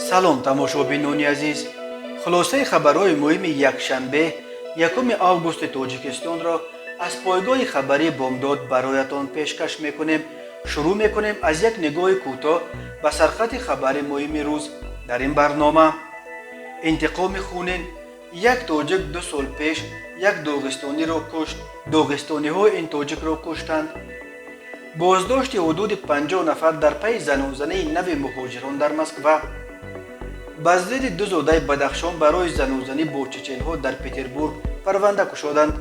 салом тамошобинони азиз, хулосаи хабарҳои муҳими якшанбе 1 августи тоҷикистонро аз пойгоҳи хабарии бомдод бароятон пешкаш мекунем. шурӯъ мекунем аз як нигоҳи кӯтоҳ ба сархати хабари муҳими рӯз. дар ин барнома интиқоми хунин, як тоҷик 2 сол пеш як доғистониро кушт. доғистониҳо ин тоҷикро куштанд. боздошти ҳудуди 50 нафар дар пайи занозании нави муҳоҷирон дар Москва. ба зидди 2 зодаи Бадахшон барои занозанӣ бо чеченҳо дар Петербург парванда кушоданд.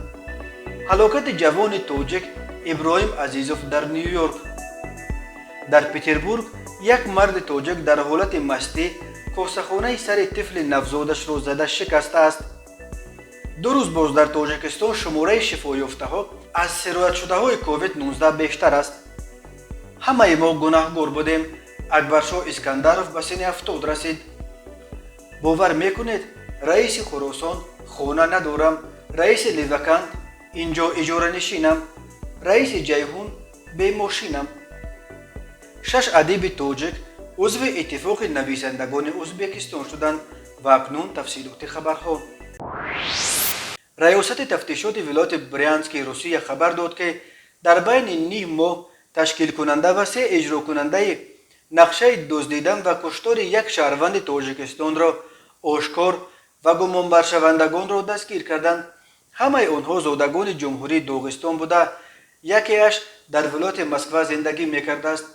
ҳалокати ҷавони тоҷик Иброҳим Азизов дар Нью-Йорк. дар Петербург як марди тоҷик дар ҳолати мастӣ косахонаи сари тифли навзодашро зада шикастааст. 2 рӯз боз дар Тоҷикистон шумораи шифоёфтаҳо аз сироятшудаҳои COVID-19 бештар аст. ҳамаи мо гунаҳгор будем. Акбаршоҳ Искандаров ба синни 70 расид. бовар мекунед, раиси Хуросон хона надорам, раиси Ливаканд инҷо иҷоранишинам, раиси Ҷайҳун бемошинам. 6 адиби тоҷик узви иттифоқи нависандагони Узбекистон шуданд ва акнун тафсилоти хабарҳо. раёсати тафтишоти вилояти Брянски Русия хабар дод ки дар байни 9 моҳ ташкилкунанда ва 3 иҷрокунандаи нақшаи дуздидан ва куштори як шаҳрванди Тоҷикистонро ошкор ва гумонбаршавандагонро дастгир карданд. ҳамаи онҳо зодагони ҷумҳурии Доғистон буда, якеаш дар вилояти Москва зиндагӣ мекардааст.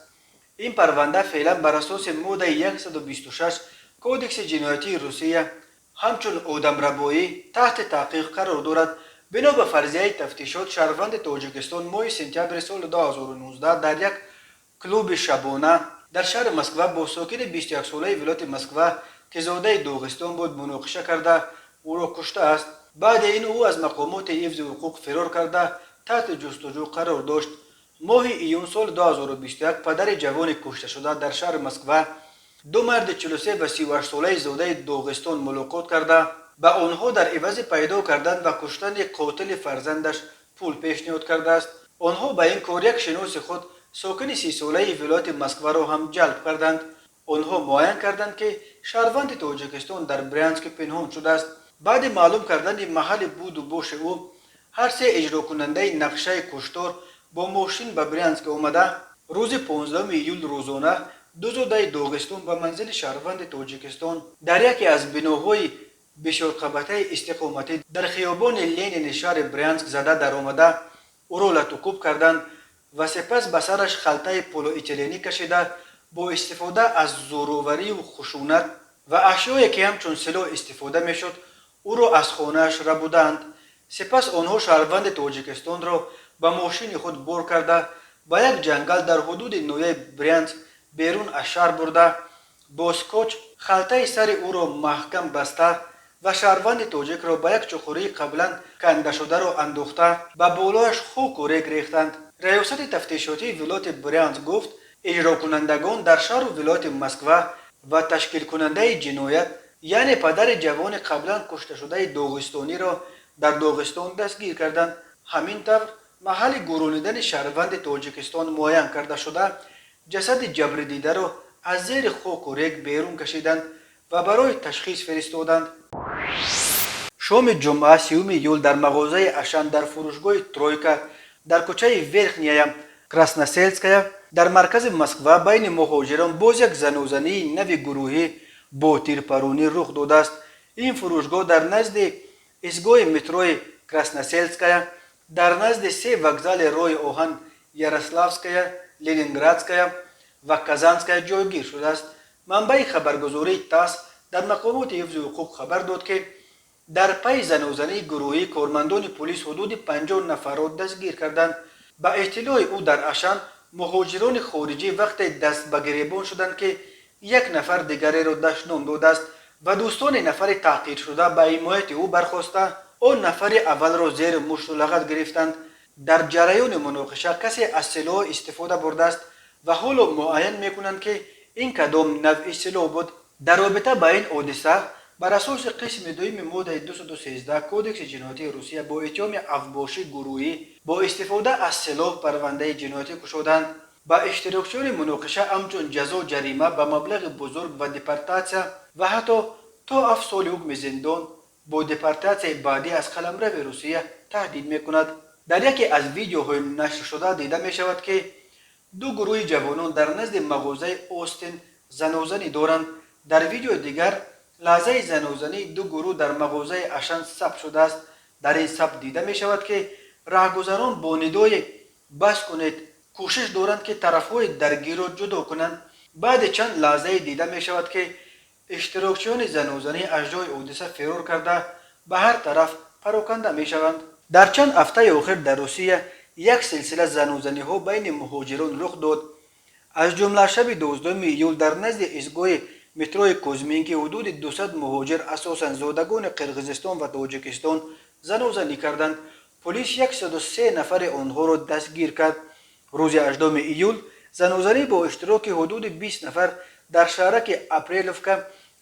ин парванда феълан бар асоси моддаи 126 кодекси ҷиноятии Русия ҳамчун одамрабоӣ таҳти таҳқиқ қарор дорад. бино ба фарзияи тафтишот шаҳрванди Тоҷикистон моҳи сентябри соли 2019 дар як клуби шабона дар шаҳри Москва бо сокини 21-солаи вилояти Москва ки зодаи Доғистон буд муноқиша карда ӯро куштааст. баъди ин ӯ аз мақомоти ҳифзи ҳуқуқ фирор карда таҳти ҷустуҷӯ қарор дошт. моҳи июн соли 2021 падари ҷавони кушташуда дар шаҳри Москва 2 марди 43 ва 38-солаи зодаи Доғистон мулоқот карда ба онҳо дар ивази пайдо кардан ва куштани қотили фарзандаш пул пешниҳод кардааст. онҳо ба ин кор як шиноси худ сокини 30-солаи вилояти Москваро ҳам ҷалб карданд. онҳо муайян карданд ки шаҳрванди Тоҷикистон дар Брянск пинҳон шудааст. баъди маълум кардани маҳалли буду боши ӯ, ҳар 3 иҷрокунандаи нақшаи куштор бо мошин ба Брянск омада, рӯзи 15 июл рӯзона 2 зодаи Доғистон ба манзили шаҳрванди Тоҷикистон дар яке аз биноҳои бишорқабатаи истиқоматӣ дар хиёбони Ленини шаҳри Брянск зада даромада, ӯро латукуб карданд ва сипас ба сараш халтаи полиэтиленӣ кашида, бо истифода аз зӯроварию хушунат ва ашёе ки ҳамчун силоҳ истифода мешуд, ӯро аз хонааш рабуданд. сипас онҳо шаҳрванди Тоҷикистонро ба мошини худ бор карда ба як ҷангал дар ҳудуди ноҳияи Брянск берун аз шаҳр бурда, бо скотч халтаи сари ӯро маҳкам баста ва шаҳрванди тоҷикро ба як чуқурии қаблан кандашударо андохта ба болояш хоку рег рехтанд. раёсати тафтишотии вилояти Брянск гуфт, иҷрокунандагон дар шаҳру вилояти Москва ва ташкилкунандаи ҷиноят, яъне падари ҷавони қаблан кушташудаи Доғистониро дар Доғистон дастгир карданд. ҳамин тавр маҳалли гӯронидани шаҳрванди Тоҷикистон муайян карда шуда, ҷасади ҷабридидаро аз зери хоку рег берун кашиданд ва барои ташхис фиристоданд. шоми ҷумъа 30 июл дар мағозаи Ашан дар фурӯшгоҳи Тройка дар кӯчаи Верхняя Красносельская дар маркази Москва байни муҳоҷирон боз як занозании нави гурӯҳӣ бо тирпарунӣ рух додааст. ин фурӯшгоҳ дар назди истгоҳи метрои Красносельская, дар назди 3 вокзали роҳи оҳан Ярославская, Ленинградская ва Казанская ҷойгир шудааст. манбаи хабаргузории ТАСС дар мақомоти ҳифзи ҳуқуқ хабар дод ки дар пайи занозании гурӯҳӣ кормандони полис ҳудуди 50 нафарро дастгир карданд. ба иттилои ӯ дар Ашан муҳоҷирони хориҷӣ вақте даст ба гиребон шуданд ки як нафар дигареро дашном додааст ва дӯстони нафари таҳқиршуда ба ҳимояти ӯ бархоста он нафари аввалро зери мушту лағат гирифтанд. дар ҷараёни муноқиша касе аз силоҳ истифода бурдааст ва ҳоло муайян мекунанд ки ин кадом навъи силоҳ буд. дар робита ба ин ҳодиса бар асоси қисми 2 моддаи 213 кодекси ҷиноятии Русия бо иттиҳоми авбошӣ гурӯҳӣ бо истифода аз силоҳ парвандаи ҷиноятӣ кушоданд. با اشتراکچیان مناقشه همچون جزا و جریمه به مبلغ بزرگ و دپارتاسیا و حتی تا 7 سال حکم زندان با دپارتاسیای بعدی از قلمرو روسیه تهدید میکند. در یکی از ویدیوهای نشر شده دیده می شود که دو گروه جوانان در نزد مغازه اوستین زنوزنی دارند. در ویدیو دیگر لحظه زنوزنی دو گروه در مغازه اشن ثبت شده است. در این ثبت دیده می شود که راهگذران با ندای بس کنید کوشش دارند که طرفهای درگیر را جدا کنند. بعد چند لحظه دیده می شود که اشتراکچیان زنوزنی از جای حادثه فرار کرده به هر طرف پراکنده می شوند. در چند هفته اخیر در روسیه یک سلسله زنوزنی ها بین مهاجران رخ داد. از جمله شب 12 ایول در نزد ایستگاه متروی کوزمینکی حدود 200 مهاجر اساساً زادگان قرقیزستان و تاجیکستان زنوزنی کردند. پلیس 103 نفر آنها را دستگیر کرد. روز 18 ایول زنوزنی با اشتراک حدود 20 نفر در شهرک اپریلوفکا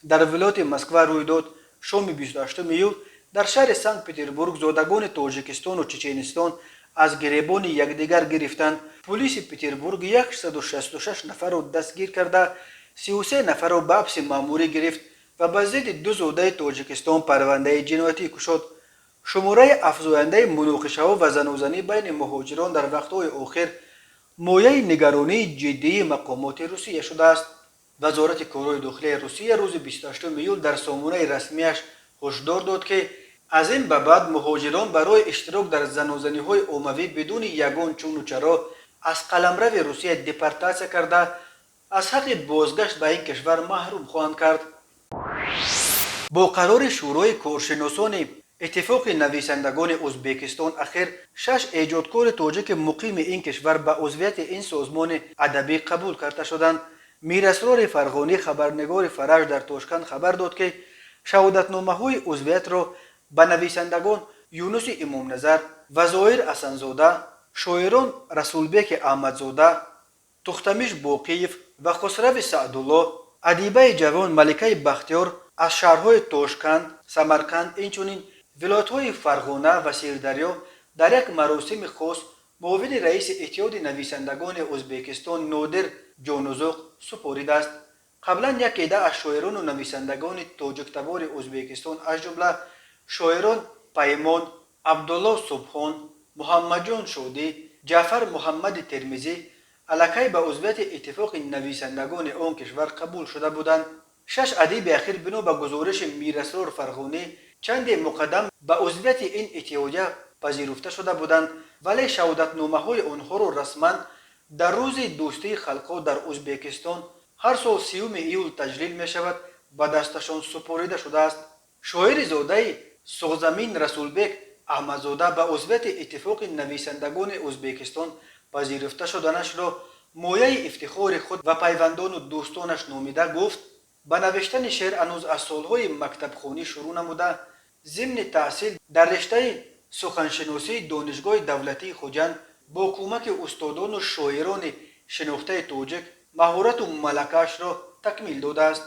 در ولایت مسکو روی داد. شام 28 ایول در شهر سنت پتربورگ زادگان تاجیکستان و چچنستان از گریبان یکدیگر گرفتند. پلیس پتربورگ 166 نفر را دستگیر کرده 33 نفر را به حبس ماموری گرفت و به ضد دو زاده تاجیکستان پرونده جنایتی گشود. شماره افزاینده مناقشه ها و زنوزنی بین مهاجران در وقتهای اخیر مایه نگرانی جدی مقامات روسیه شده است. وزارت کارهای داخلی روسیه روز 28 ایول در سامانه رسمیش هشدار داد که از این به بعد مهاجران برای اشتراک در زنوزنی های عمومی بدون یگان چون و چرا از قلمرو روسیه دپارتاسیا کرده از حق بازگشت به این کشور محروم خواهند کرد. با قرار شورای کارشناسان اتفاق نویسندگان ازبکستان اخیر 6 ایجادکار تاجیک مقیم این کشور به عضویت این سازمان ادبی قبول کرده شدند. میراسرار فرغانی خبرنگار فرج در تاشکند خبر داد که شهادتنامه های عضویت را به نویسندگان یونس امام نظر و ظاهر حسنزاده، شاعران رسولبک احمدزاده، تختمیش باقیف و خسرو سعدالله، ادیبه جوان ملکه بختیار از شهرهای تاشکند، سمرقند اینچنین ولایت‌های فرغانه و سیردریا در یک مراسم خاص معاون رئیس اتحاد نویسندگان ازبکستان نادر جانوزوق سپارید است. قبلا یک عده از شاعران و نویسندگان تاجیک تبار ازبکستان از جمله شاعران پیمان، عبدالله صبحان، محمد جان شادی، جعفر محمد ترمیزی الکی به عضویت اتفاق نویسندگان آن کشور قبول شده بودند. 6 ادیب اخیر بنا به گزارش میراسرار فرغانی چند مقدم به عضویت این اتحادیه پذیرفته شده بودند ولی شهادتنامه های آنها را رسما در روز دوستی خلقها در ازبکستان هر سال 30 ایول تجلیل می شود به دستشان سپاریده شده است. شاعر زاده سغزمین رسولبک احمدزاده به عضویت اتفاق نویسندگان ازبکستان پذیرفته شدنش را مایه افتخار خود و پیوندان و دوستانش نامیده گفت به نوشتن شعر هنوز از سالهای مکتب خوانی شروع نموده ضمن تحصیل در رشته سخنشناسی دانشگاه دولتی خوجند با کمک استادان و شاعران شناخته تاجیک مهارت و ملکه‌اش را تکمیل داده است.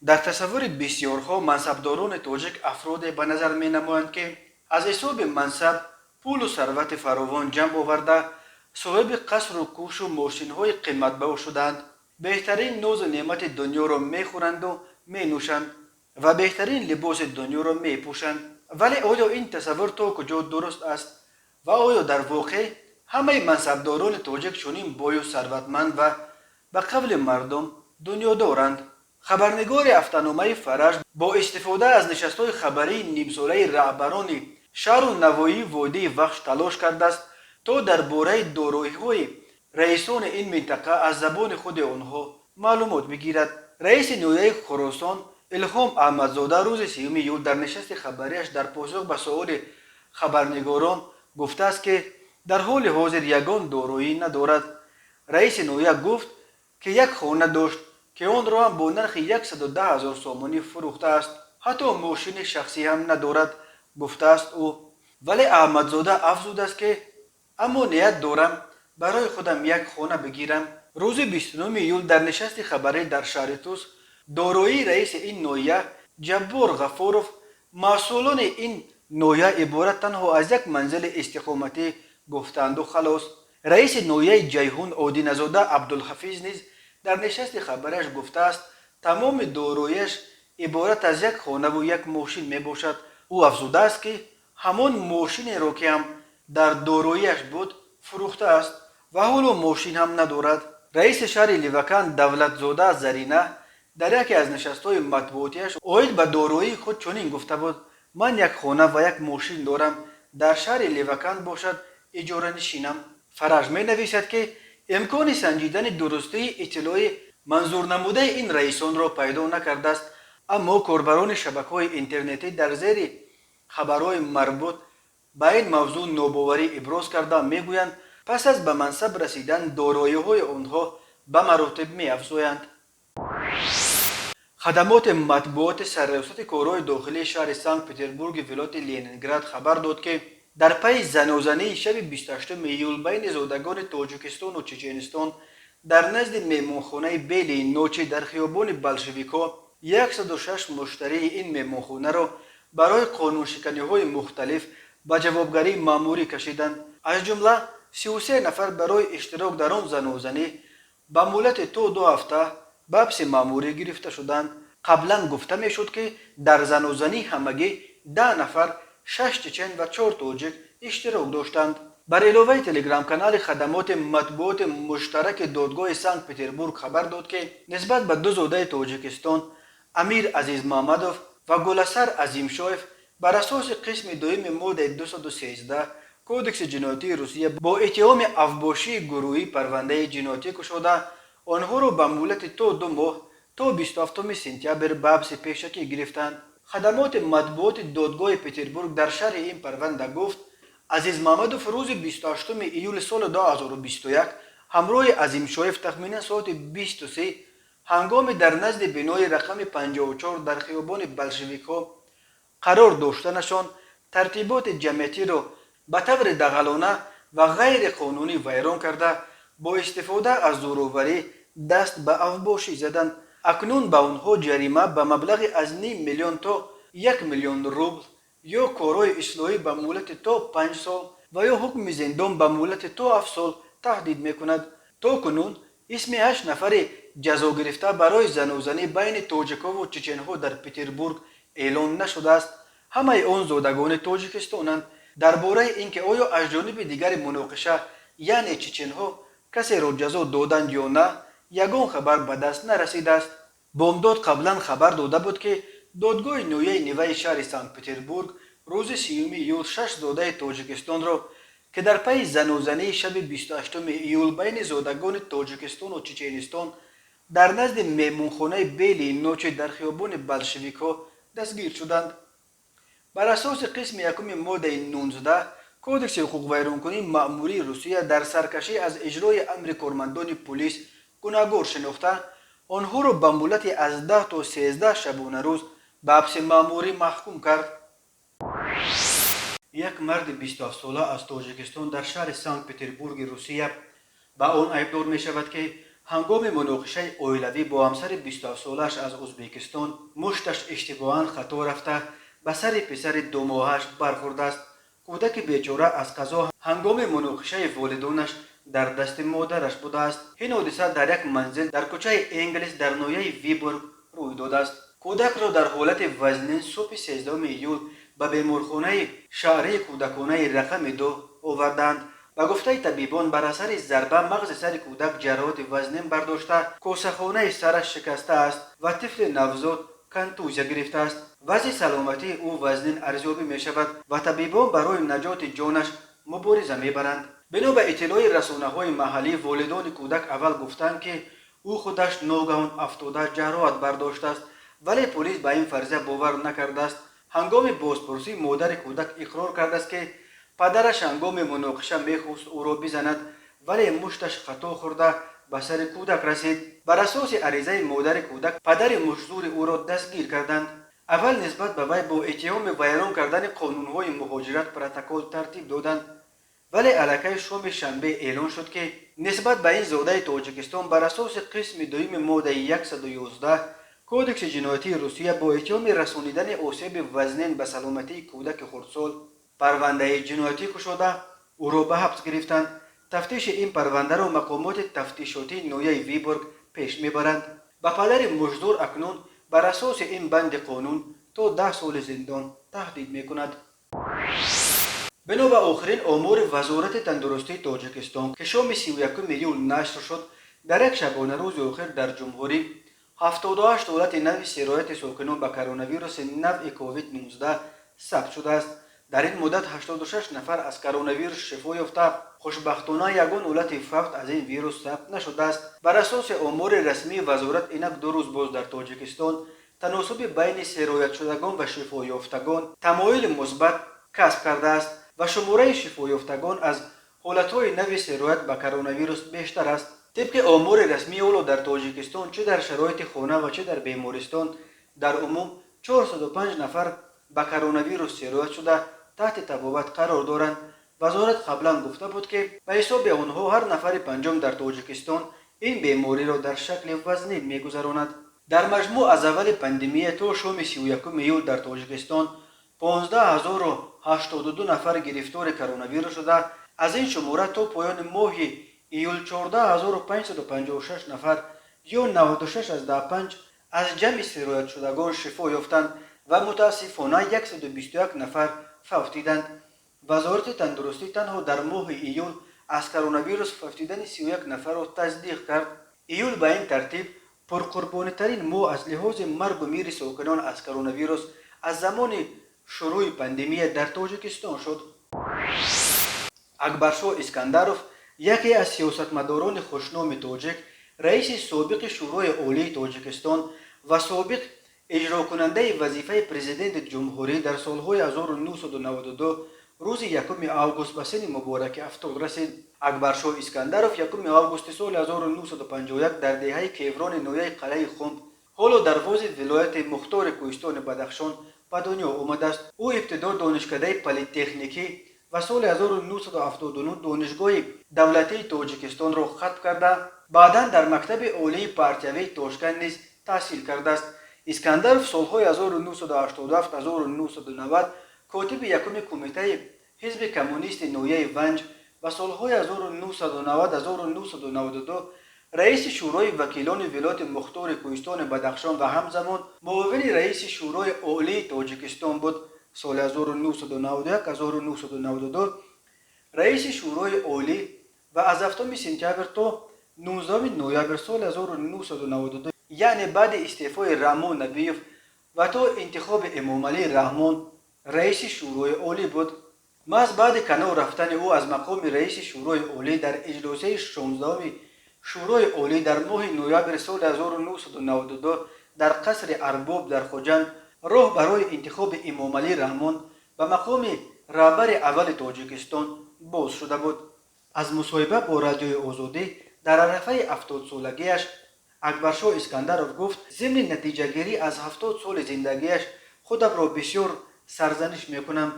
در تصور بسیارها منصبداران تاجیک افراد به نظر می نمایند که از حساب منصب پول و ثروت فراوان جمع آورده صاحب قصر و کوش و ماشین‌های قیمت‌بها شدند. بهترین ناز و نعمت دنیا را می خورند و می نوشند و بهترین لباس دنیا را می پوشند. ولی آیا این تصور تا کجا درست است و آیا در واقع همه منصبداران تاجیک چنین بای و ثروتمند و به قول مردم دنیا دارند؟ خبرنگار هفته‌نامه فرج با استفاده از نشست‌های خبری نیمساله رهبران شهر و نواحی وادی وخش تلاش کرده است تا درباره دارایی‌های رئیسان این منطقه از زبان خود آنها معلومات بگیرد. رئیس ناحیه خراسان الهام احمدزاده روز 3 ایول در نشست خبریش در پاسخ به سؤال خبرنگاران گفته است که در حال حاضر یگان دارایی ندارد. رئیس ناحیه گفت که یک خانه داشت که آن را هم با نرخ 110,000 سامانی فروخته است. حتی ماشین شخصی هم ندارد گفته است او. ولی احمدزاده افزوده است که اما نیت دارم برای خودم یک خانه بگیرم. روز 29 ایول در نشست خبری در شهر توس دارایی رئیس این ناحیه جبار غفاروف مسئولان این ناحیه عبارت تنها از یک منزل استقامتی گفتند و خلاص. رئیس نویه جیهون اودینزاده عبدالحفیظ نیز در نشست خبرش گفته است تمام دارایی‌اش عبارت از یک خانه و یک ماشین می باشد. او افزوده است که همان ماشینی را که هم در دارایی‌اش بود فروخته است و حالا ماشین هم ندارد. رئیس شهر لیوکان دولتزاده زرینه در یکی از نشست‌های مطبوعاتیش اوید به دارایی خود چنین گفته بود: من یک خانه و یک ماشین دارم، در شهر لیوکان باشد اجاره نشینم. فرج می نویسد که امکان سنجیدن درستی اطلاع منظور نموده این رئیسان را پیدا نکرده است، اما کاربران شبکه‌های اینترنتی در زیر خبرهای مربوط به این موضوع ناباوری ابراز کرده میگویند پس از به منصب رسیدن دارایی‌های آنها به مراتب می‌افزایند. خدمات مطبوعات سرریاست کارهای داخلی شهر سنت پترزبورگ ولایت لنینگراد خبر داد که در پی زنازنی شب 28 ایول بین زادگان تاجیکستان و چچنستان در نزد مهمانخانه بیلی نوچی در خیابان بلشویکا 106 مشتری این مهمانخانه را برای قانونشکنی‌های مختلف به جوابگری مأموری کشیدند. از جمله 33 نفر برای اشتراک در آن زنازنی به مهلت تا 2 هفته به حبس مأموری گرفته شدند. قبلا گفته میشد که در زنازنی همگی 10 نفر 6 چچن و 4 تاجیک اشتراک داشتند. بر علاوه تلگرام کانال خدمات مطبوعات مشترک دادگاه سنت پترزبورگ خبر داد که نسبت به 2 زاده تاجیکستان امیر عزیز محمدوف و گلسر عظیمشایف بر اساس قسم دوم ماده 213 کودکس جنایتی روسیه با اتهام افباشی گروهی پرونده جنایتی گشوده آنها را به مهلت تا 2 ماه تا 27 سپتامبر به حبس پیشکی گرفتند. خدمات مطبوعات دادگاه پترزبورگ در شرح این پرونده گفت عزیز محمدوف روز 28 ایول سال 2021 همراه عظیمشایف تخمینا ساعت 23 هنگام در نزد بنای رقم 54 در خیابان بلشویکا قرار داشتنشان ترتیبات جمعیتی را به طور دغلانه و غیر قانونی ویران کرده با استفاده از زورآوری دست به افباشی زدند. اکنون به آنها جریمه به مبلغ از نیم میلیون تا 1 میلیون روبل یا کارهای اصلاحی به مهلت تا 5 سال و یا حکم زندان به مهلت تا 7 سال تهدید میکند. تا کنون اسم 8 نفر جزا گرفته برای زنازنی بین تاجیک‌ها و چچن‌ها در پترزبورگ اعلان نشده است. همه آن زادگان تاجیکستانند. درباره اینکه آیا از جانب دیگر مناقشه یعنی چچن‌ها کسی را جزا دادند یا نه یگان خبر به دست نرسیده است. بامداد قبلا خبر داده بود که دادگاه نویه نیوه شهر سنت پترزبورگ روز 30 ایول 6 زاده تاجیکستان را که در پی زنازنی شب 28 ایول بین زادگان تاجیکستان و چچنستان در نزد مهمانخانه بیلی نوچی در خیابان بلشویکا دستگیر شدند. بر اساس قسم یکم ماده 19 کودکس حقوق ویرانکنی مأموری روسیه در سرکشی از اجرای امر کارمندان پلیس گناهکار شناخته آنها را به مهلت از 10 تا 13 شبانه روز به حبس مأموری محکوم کرد. یک مرد 27 ساله از تاجیکستان در شهر سنت پترزبورگ روسیه به آن ایبدار می شود که هنگام مناقشه اویلوی با همسر 27 سالش از ازبکستان مشتش اشتباهاً خطا رفته به سر پسر 2 ماهش برخورده است. کودک بیچاره از قضا هنگام مناقشه والدانش در دست مادرش بوده است. این حادثه در یک منزل در کوچه انگلیس در ناحیه ویبورگ روی داده است. کودک را در حالت وزنین صبح 13 ایول به بیمارخانه شهری کودکانه رقم 2 آوردند. به گفته طبیبان بر اثر ضربه مغز سر کودک جراحات وزنین برداشته کوسه‌خانه سرش شکسته است و طفل نوزاد کنتوزیا گرفته است. وضع سلامتی او وزنین ارزیابی می شود و طبیبان برای نجات جانش مبارزه می برند. بنا به اطلاع رسانه‌های محلی والدان کودک اول گفتند که او خودش ناگهان افتاده جراحات برداشته است ولی پلیس به این فرضیه باور نکرده است. هنگام بازپرسی مادر کودک اقرار کرده است که پدرش هنگام مناقشه میخواست او را بزند ولی مشتش خطا خورده به سر کودک رسید. بر اساس عریضه مادر کودک پدر مشزور او را دستگیر کردند. اول نسبت به وی با اتهام ویران کردن قانون‌های مهاجرت پروتکل ترتیب دادند ولی علیه شام شنبه اعلان شد که نسبت به این زاده تاجیکستان بر اساس قسم دوم ماده 111 کودکس جنایتی روسیه با اتهام رسانیدن آسیب وزنین به سلامتی کودک خردسال پرونده جنایتی گشوده او را به حبس گرفتند. тафтиши ин парвандаро мақомоти тафтишотии ноҳияи Виборг пеш мебаранд. ба падари муждур акнун бар асоси ин банди қонун то 10 соли зиндон таҳдид мекунад. бино ба охирин омори вазорати тандурустии Тоҷикистон ки шоми 31 июл нашр шуд, дар як шабона рӯзи охир дар ҷумҳурӣ 78 ҳолати нави сирояти сокинон ба коронавируси нави COVID-19 сабт шудааст. дар ин муддат 86 нафар аз коронавирус шифо ёфта, хушбахтона ягон ҳолати фавт аз ин вирус сабт нашудааст. бар асоси омори расмии вазорат инак 2 рӯз боз дар Тоҷикистон таносуби байни сироятшудагон ва шифоёфтагон тамоили мусбат касб кардааст ва шумораи шифоёфтагон аз ҳолатҳои нави сироят ба коронавирус бештар аст. тибқи омори расмии ола дар Тоҷикистон чӣ дар шароити хона ва чӣ дар бемористон дар умум 405 нафар ба коронавирус сироят шуда таҳти табобат қарор доранд. вазорат қаблан гуфта буд ки ба ҳисоби онҳо ҳар нафари панҷум дар Тоҷикистон ин бемориро дар шакли вазнин мегузаронад. дар маҷмӯъ аз аввали пандемия то шоми 31 июл дар Тоҷикистон 15082 нафар гирифтори коронавирус шуда, аз ин шумора то поёни моҳи июл 14556 нафар ё 96.5 аз ҷамъи сироятшудагон шифо ёфтанд ва мутаассифона 121 нафар фавтиданд. вазорати тандурустӣ танҳо дар моҳи июл аз коронавирус фавтидани 31 нафарро таздиқ кард. июл ба ин тартиб пурқурбонитарин моҳ аз лиҳози маргу мири сокинон аз коронавирус аз замони шурӯъи пандемия дар Тоҷикистон шуд. акбаршоҳ Искандаров, яке аз сиёсатмадорони хушноми тоҷик, раиси собиқи шӯрои олии Тоҷикистон ва собиқ иҷрокунандаи вазифаи президенти ҷумҳурӣ дар солҳои 1992 рӯзи 1 август ба синни мубораки афтод расид. акбаршоҳ Искандаров 1 августи соли 1951 дар деҳаи кеврони ноҳияи қалъаи Хумб, ҳоло дарвози вилояти Мухтори Кӯҳистони Бадахшон ба дунё омадааст. ӯ ибтидо донишкадаи политехникӣ ва соли 1979 донишгоҳи давлатии Тоҷикистонро хатм карда, баъдан дар мактаби олии партиявии Тошкент низ таҳсил кардааст. Искандаров солҳои 1987-1990 котиби якуми кумитаи ҳизби коммунисти ноҳияи Ванҷ ва солҳои 1990-1992 раиси шӯрои вакилони вилояти Мухтори Кӯҳистони Бадахшон ва ҳамзамон муовини раиси шӯрои олии Тоҷикистон буд. соли 1991-1992 раиси шӯрои олӣ ва аз 7 сентябр то 19 ноябр соли 1992, яъне баъди истеъфои Раҳмон Набиев ва то интихоби Эмомалӣ Раҳмон раиси шӯрои олӣ буд. маҳз баъди канор рафтани ӯ аз мақоми раиси шӯрои олӣ дар иҷлосаи 16 шӯрои олӣ дар моҳи ноябри соли 1992 дар қасри Арбоб дар Хуҷанд роҳ барои интихоби Эмомалӣ Раҳмон ба мақоми раҳбари аввали Тоҷикистон боз шуда буд. аз мусоҳиба бо Радиои Озодӣ дар арафаи 70-солагиаш акбаршоҳ Искандаров гуфт: зимни натиҷагирӣ аз 70 соли зиндагиаш худамро бисёр сарзаниш мекунам,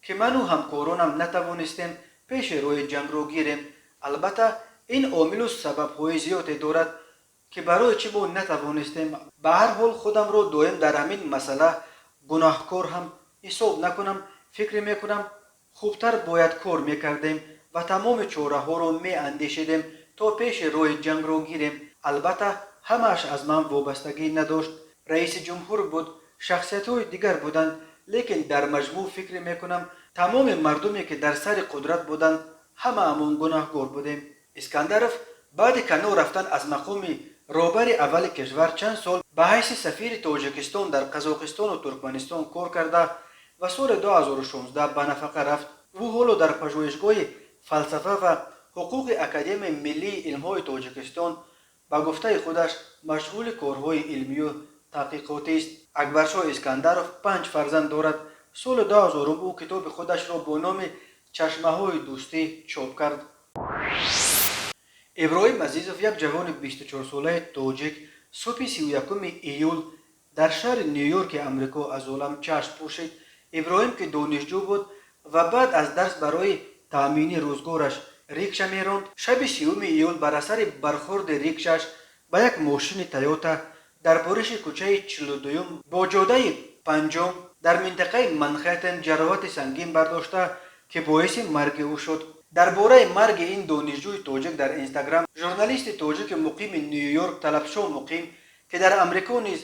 ки ману ҳамкоронам натавонистем пеши рӯи ҷангро гирем. албатта ин омилу сабабҳои зиёде дорад, ки барои чӣ мо натавонистем. ба ҳар ҳол худамро доим дар ҳамин масъала гуноҳкор ҳам ҳисоб накунам. фикр мекунам хубтар бояд кор мекардем ва тамоми чораҳоро меандешидем то пеши рӯи ҷангро гирем. албатта ҳамааш аз ман вобастагӣ надошт. раиси ҷумҳур буд, шахсиятҳои дигар буданд, лекин дар маҷмӯъ фикр мекунам тамоми мардуме ки дар сари қудрат буданд ҳамаамон гунаҳкор будем. Искандаров баъди канор рафтан аз мақоми роҳбари аввали кишвар чанд сол ба ҳайси сафири Тоҷикистон дар Қазоқистону Туркманистон кор карда ва соли 2016 ба нафақа рафт. ӯ ҳоло дар пажӯҳишгоҳи фалсафа ва ҳуқуқи Академияи Миллии илмҳои Тоҷикистон ба гуфтаи худаш машғули корҳои илмию таҳқиқотист. акбаршоҳ Искандаров 5 фарзанд дорад. соли 2000 ӯ китоби худашро бо номи Чашмаҳои дӯстӣ чоп кард. Иброҳим Азизов, як ҷавони 24-солаи тоҷик, субҳи 31 июл дар шаҳри Ню-Йорки Амрико аз олам чашм пӯшид. Иброҳим ки донишҷӯ буд ва баъд аз дарс барои таъмини рӯзгораш рикша меронд, шаби 30 июл бар асари бархӯрди рикшааш ба як мошини Тойота дар буриши кӯчаи 42 бо ҷодаи панҷом дар минтақаи Манхэттен ҷароҳати сангин бардошта, ки боиси марги ӯ шуд. درباره مرگ این دانشجوی توجیک در اینستاگرام، ژورنالیست توجیک مقیم نیویورک طلبشو مقیم که در امریکا نیز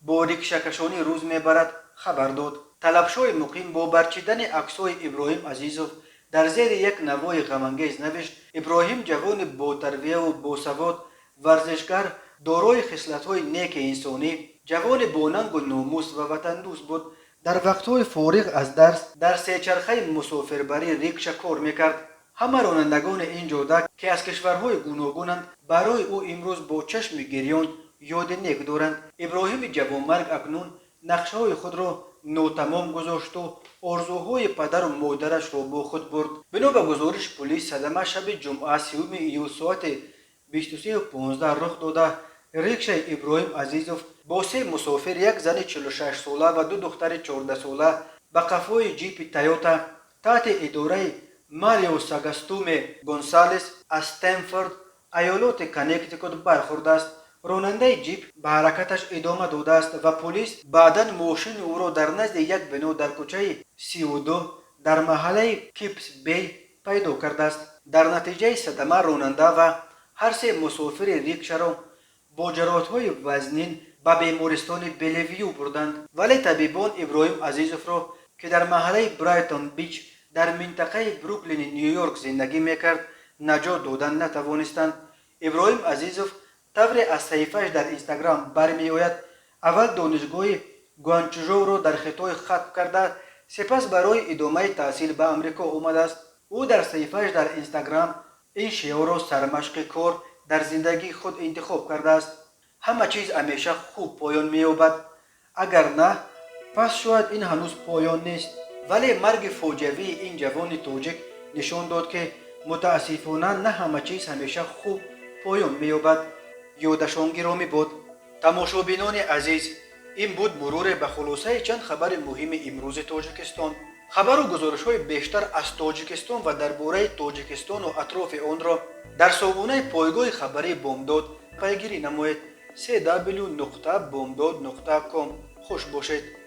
با ریکشه‌کشانی روز میبرد خبر داد. طلبشوی مقیم با برچیدن عکس‌های ابراهیم عزیزوف در زیر یک نوای غم‌انگیز نوشت: ابراهیم جوان با تربیت و باسواد، ورزشکار، دارای خصلت‌های نیک انسانی، جوان با ننگ و ناموس و وطن‌دوست بود. در وقت‌های فارغ از درس در سه‌چرخه مسافربری ریکشا کار میکرد. همه رانندگان این جاده که از کشورهای گوناگونند برای او امروز با چشم گریان یاد نیک دارند. ابراهیم جوانمرگ اکنون نقشه‌های خود را ناتمام گذاشت و آرزوهای پدر و مادرش را با خود برد. بنا به گزارش پلیس، صدمه شب جمعه 3 ایول ساعت 23:15 رخ داده. ریکشا ابراهیم عزیزوف با 3 مسافر، یک زن 46 ساله و 2 دختر 14 ساله، به قفای جیپ تویوتا تحت اداره ماریو ساگاستوم گونسالس از استنفورد ایالت کنیکتیکوت برخورده است. راننده جیپ به حرکتش ادامه داده است و پلیس بعداً ماشین او را در نزد یک بنا در کوچه 32 در محله کیپس بی پیدا کرده است. در نتیجه صدمه راننده و هر 3 مسافر ریکشا را با جراحت‌های وزنین به بیمارستان بلیویو بردند، ولی طبیبان ابراهیم عزیزوف را که در محله برایتون بیچ در منطقه بروکلین نیویورک زندگی میکرد نجات دادن نتوانستند. ابراهیم عزیزوف طور از صحیفه‌اش در اینستاگرام برمی‌آید اول دانشگاه گوانچژو را در خطای ختم کرده، سپس برای ادامه تحصیل به آمریکا آمده است. او در صحیفه‌اش در اینستاگرام این شیوه را سرمشق کار در زندگی خود انتخاب کرده است: همه چیز همیشه خوب پایان می‌یابد، اگر نه پس شاید این هنوز پایان نیست. ولی مرگ فاجعه‌ای این جوان توجیک نشان داد که متاسفانه نه همه چیز همیشه خوب پایان می‌یابد. یادشان گرامی باد. تماشابینان عزیز، این بود مرور به خلاصه چند خبر مهم امروز تاجیکستان. خبر و گزارش‌های بیشتر از تاجیکستان و درباره تاجیکستان و اطراف آن را در سامانه پایگاه خبری بامداد پیگیری نمایید. www.bomdad.com. خوش باشید.